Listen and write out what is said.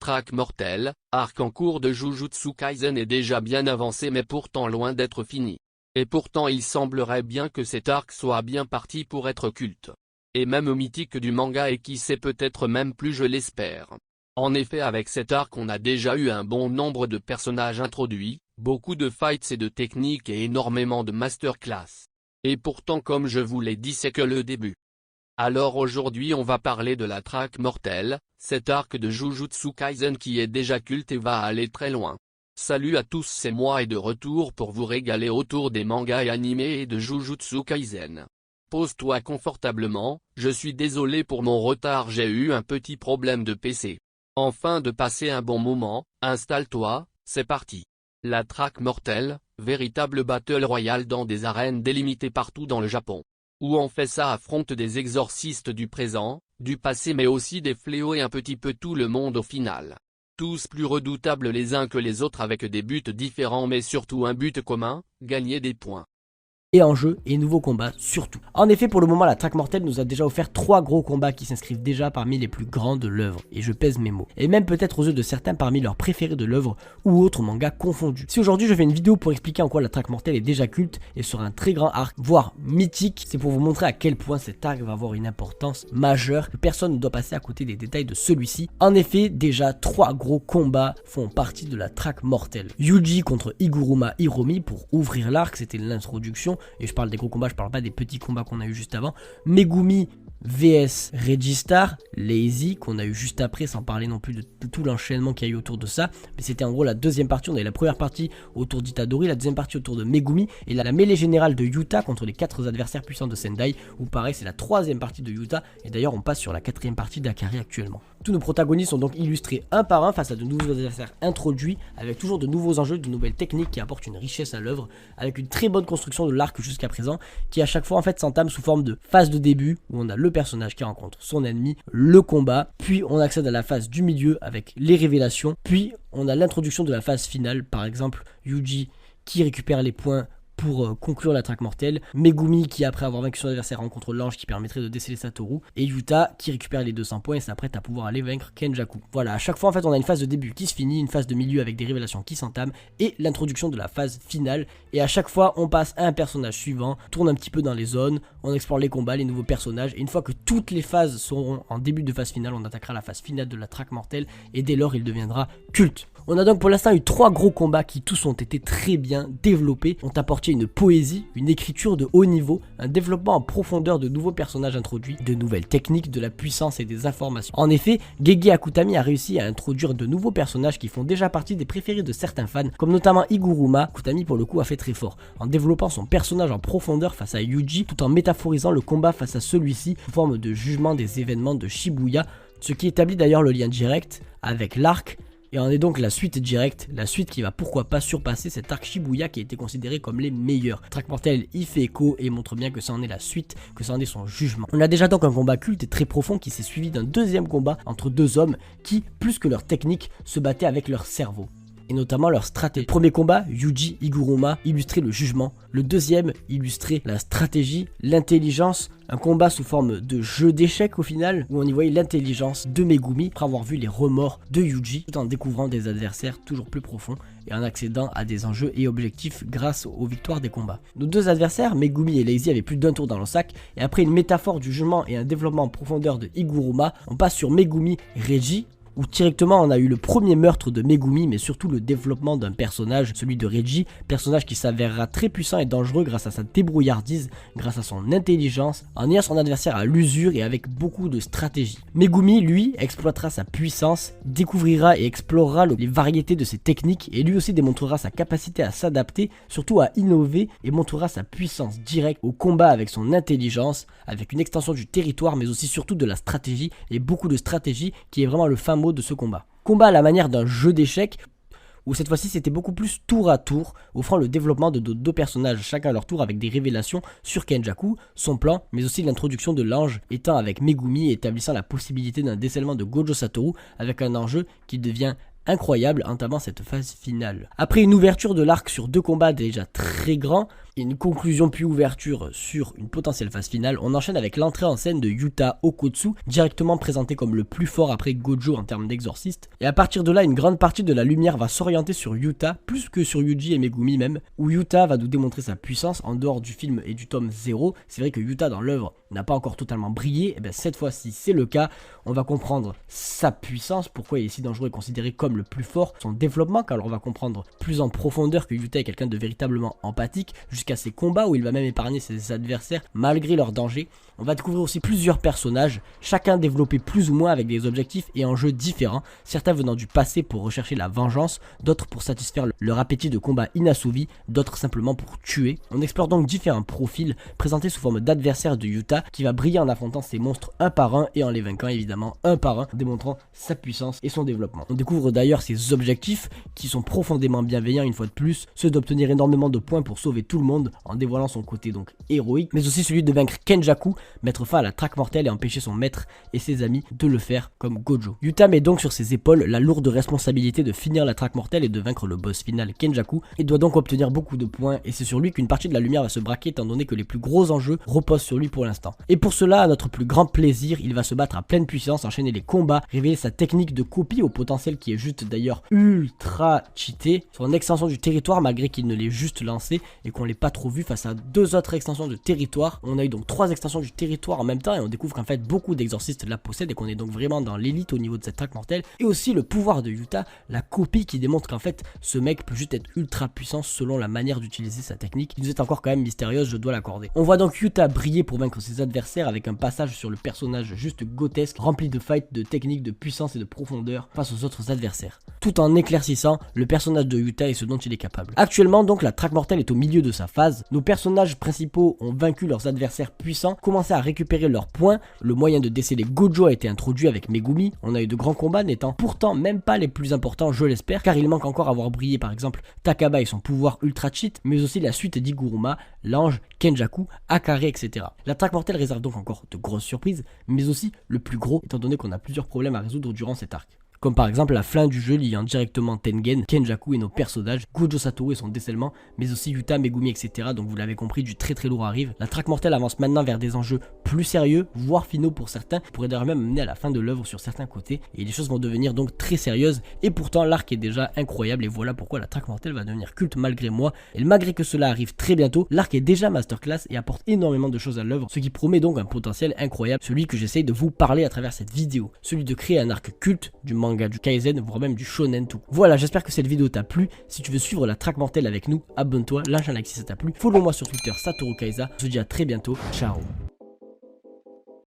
traque mortelle, arc en cours de Jujutsu Kaisen est déjà bien avancé mais pourtant loin d'être fini. Et pourtant il semblerait bien que cet arc soit bien parti pour être culte. Et même mythique du manga et qui sait peut-être même plus je l'espère. En effet avec cet arc on a déjà eu un bon nombre de personnages introduits, beaucoup de fights et de techniques et énormément de masterclass. Et pourtant comme je vous l'ai dit c'est que le début. Alors aujourd'hui on va parler de la traque mortelle, cet arc de Jujutsu Kaisen qui est déjà culte et va aller très loin. Salut à tous, c'est moi et de retour pour vous régaler autour des mangas et animés et de Jujutsu Kaisen. Pose-toi confortablement, je suis désolé pour mon retard, j'ai eu un petit problème de PC. Enfin de passer un bon moment, installe-toi, c'est parti. La traque mortelle, véritable battle royale dans des arènes délimitées partout dans le Japon. Où on fait ça affronte des exorcistes du présent, du passé mais aussi des fléaux et un petit peu tout le monde au final. Tous plus redoutables les uns que les autres avec des buts différents mais surtout un but commun, gagner des points. Et enjeux et nouveaux combats surtout. En effet pour le moment la traque mortelle nous a déjà offert 3 gros combats qui s'inscrivent déjà parmi les plus grands de l'œuvre, et je pèse mes mots, et même peut-être aux yeux de certains parmi leurs préférés de l'œuvre ou autres mangas confondus. Si aujourd'hui je fais une vidéo pour expliquer en quoi la traque mortelle est déjà culte et sur un très grand arc, voire mythique, c'est pour vous montrer à quel point cet arc va avoir une importance majeure, que personne ne doit passer à côté des détails de celui-ci. En effet déjà 3 gros combats font partie de la traque mortelle. Yuji contre Iguruma Hiromi pour ouvrir l'arc, c'était l'introduction. Et je parle des gros combats, je parle pas des petits combats qu'on a eu juste avant. Megumi vs Registar, Lazy qu'on a eu juste après, sans parler non plus de tout l'enchaînement qu'il y a eu autour de ça. Mais c'était en gros la deuxième partie, on avait la première partie autour d'Itadori, la deuxième partie autour de Megumi, et là la mêlée générale de Yuta contre les 4 adversaires puissants de Sendai, où pareil c'est la troisième partie de Yuta, et d'ailleurs on passe sur la 4ème partie d'Akari actuellement. Tous nos protagonistes sont donc illustrés un par un face à de nouveaux adversaires introduits, avec toujours de nouveaux enjeux, de nouvelles techniques qui apportent une richesse à l'œuvre, avec une très bonne construction de l'arc jusqu'à présent, qui à chaque fois en fait s'entame sous forme de phase de début, où on a le personnage qui rencontre son ennemi, le combat, puis on accède à la phase du milieu avec les révélations, puis on a l'introduction de la phase finale, par exemple Yuji qui récupère les points pour conclure la traque mortelle, Megumi qui après avoir vaincu son adversaire rencontre l'ange qui permettrait de déceler Satoru, et Yuta qui récupère les 200 points et s'apprête à pouvoir aller vaincre Kenjaku. Voilà, à chaque fois en fait on a une phase de début qui se finit, une phase de milieu avec des révélations qui s'entament, et l'introduction de la phase finale, et à chaque fois on passe à un personnage suivant, tourne un petit peu dans les zones, on explore les combats, les nouveaux personnages, et une fois que toutes les phases seront en début de phase finale, on attaquera la phase finale de la traque mortelle, et dès lors il deviendra culte. On a donc pour l'instant eu 3 gros combats qui tous ont été très bien développés, ont apporté une poésie, une écriture de haut niveau, un développement en profondeur de nouveaux personnages introduits, de nouvelles techniques, de la puissance et des informations. En effet, Gege Akutami a réussi à introduire de nouveaux personnages qui font déjà partie des préférés de certains fans, comme notamment Iguruma. Akutami pour le coup a fait très fort, en développant son personnage en profondeur face à Yuji, tout en métaphorisant le combat face à celui-ci sous forme de jugement des événements de Shibuya, ce qui établit d'ailleurs le lien direct avec l'arc. Et en est donc la suite directe, la suite qui va pourquoi pas surpasser cet arc Shibuya qui a été considéré comme les meilleurs. Traque mortelle y fait écho et montre bien que ça en est la suite, que ça en est son jugement. On a déjà donc un combat culte et très profond qui s'est suivi d'un deuxième combat entre 2 hommes qui, plus que leur technique, se battaient avec leur cerveau. Et notamment leur stratégie. Le premier combat, Yuji Iguruma, illustrait le jugement. Le deuxième illustrait la stratégie, l'intelligence, un combat sous forme de jeu d'échecs au final, où on y voyait l'intelligence de Megumi après avoir vu les remords de Yuji, tout en découvrant des adversaires toujours plus profonds et en accédant à des enjeux et objectifs grâce aux victoires des combats. Nos 2 adversaires, Megumi et Lazy, avaient plus d'un tour dans le sac, et après une métaphore du jugement et un développement en profondeur de Iguruma, on passe sur Megumi Reiji, où directement on a eu le premier meurtre de Megumi, mais surtout le développement d'un personnage, celui de Reiji, personnage qui s'avérera très puissant et dangereux grâce à sa débrouillardise, grâce à son intelligence, en ayant son adversaire à l'usure et avec beaucoup de stratégie. Megumi, lui, exploitera sa puissance, découvrira et explorera les variétés de ses techniques, et lui aussi démontrera sa capacité à s'adapter, surtout à innover, et montrera sa puissance directe au combat avec son intelligence, avec une extension du territoire, mais aussi surtout de la stratégie, et beaucoup de stratégie qui est vraiment le fin mot de ce combat. Combat à la manière d'un jeu d'échecs, où cette fois-ci c'était beaucoup plus tour à tour, offrant le développement de 2 personnages chacun à leur tour avec des révélations sur Kenjaku, son plan, mais aussi l'introduction de l'ange étant avec Megumi et établissant la possibilité d'un décèlement de Gojo Satoru avec un enjeu qui devient incroyable entamant cette phase finale. Après une ouverture de l'arc sur 2 combats déjà très grands, et une conclusion puis ouverture sur une potentielle phase finale, on enchaîne avec l'entrée en scène de Yuta Okkotsu, directement présenté comme le plus fort après Gojo en termes d'exorciste. Et à partir de là, une grande partie de la lumière va s'orienter sur Yuta, plus que sur Yuji et Megumi même, où Yuta va nous démontrer sa puissance en dehors du film et du tome 0. C'est vrai que Yuta dans l'œuvre n'a pas encore totalement brillé, et bien cette fois-ci c'est le cas, on va comprendre sa puissance, pourquoi il est si dangereux et considéré comme le plus fort, son développement, car on va comprendre plus en profondeur que Yuta est quelqu'un de véritablement empathique, jusqu'à ses combats où il va même épargner ses adversaires malgré leur danger. On va découvrir aussi plusieurs personnages, chacun développé plus ou moins avec des objectifs et enjeux différents, certains venant du passé pour rechercher la vengeance, d'autres pour satisfaire leur appétit de combat inassouvi, d'autres simplement pour tuer. On explore donc différents profils présentés sous forme d'adversaires de Yuta qui va briller en affrontant ces monstres un par un et en les vainquant évidemment un par un, démontrant sa puissance et son développement. On découvre d'ailleurs ses objectifs qui sont profondément bienveillants une fois de plus, ceux d'obtenir énormément de points pour sauver tout le monde en dévoilant son côté donc héroïque, mais aussi celui de vaincre Kenjaku, mettre fin à la traque mortelle et empêcher son maître et ses amis de le faire comme Gojo. Yuta met donc sur ses épaules la lourde responsabilité de finir la traque mortelle et de vaincre le boss final Kenjaku, et doit donc obtenir beaucoup de points, et c'est sur lui qu'une partie de la lumière va se braquer étant donné que les plus gros enjeux reposent sur lui pour l'instant. Et pour cela, à notre plus grand plaisir, il va se battre à pleine puissance, enchaîner les combats, révéler sa technique de copie au potentiel qui est juste d'ailleurs ultra cheaté, son extension du territoire malgré qu'il ne l'ait juste lancé et qu'on l'ait pas trop vu face à 2 autres extensions de territoire. On a eu donc 3 extensions du territoire en même temps et on découvre qu'en fait beaucoup d'exorcistes la possèdent et qu'on est donc vraiment dans l'élite au niveau de cette traque mortelle. Et aussi le pouvoir de Yuta, la copie qui démontre qu'en fait ce mec peut juste être ultra puissant selon la manière d'utiliser sa technique, qui nous est encore quand même mystérieuse, je dois l'accorder. On voit donc Yuta briller pour vaincre ses adversaires avec un passage sur le personnage juste grotesque, rempli de fights, de techniques, de puissance et de profondeur face aux autres adversaires, tout en éclaircissant le personnage de Yuta et ce dont il est capable. Actuellement donc la traque mortelle est au milieu de sa phase, nos personnages principaux ont vaincu leurs adversaires puissants, commencé à récupérer leurs points, le moyen de déceler Gojo a été introduit avec Megumi, on a eu de grands combats n'étant pourtant même pas les plus importants je l'espère, car il manque encore à avoir brillé par exemple Takaba et son pouvoir ultra cheat, mais aussi la suite d'Iguruma, l'ange, Kenjaku, Akare, etc. La traque mortelle réserve donc encore de grosses surprises, mais aussi le plus gros étant donné qu'on a plusieurs problèmes à résoudre durant cet arc. Comme par exemple la fin du jeu liant directement Tengen, Kenjaku et nos personnages, Gojo Satoru et son décèlement, mais aussi Yuta, Megumi, etc. Donc vous l'avez compris, du très très lourd arrive. La traque mortelle avance maintenant vers des enjeux plus sérieux, voire finaux pour certains, pourrait d'ailleurs même mener à la fin de l'œuvre sur certains côtés, et les choses vont devenir donc très sérieuses, et pourtant l'arc est déjà incroyable, et voilà pourquoi la traque mortelle va devenir culte malgré moi, et malgré que cela arrive très bientôt, l'arc est déjà masterclass et apporte énormément de choses à l'œuvre, ce qui promet donc un potentiel incroyable, celui que j'essaye de vous parler à travers cette vidéo, celui de créer un arc culte du manga, du Kaizen, voire même du shonen tout. Voilà, j'espère que cette vidéo t'a plu. Si tu veux suivre la traque mortelle avec nous, abonne-toi, lâche un like si ça t'a plu. Follow-moi sur Twitter, Satoru Kaiza. Je te dis à très bientôt. Ciao.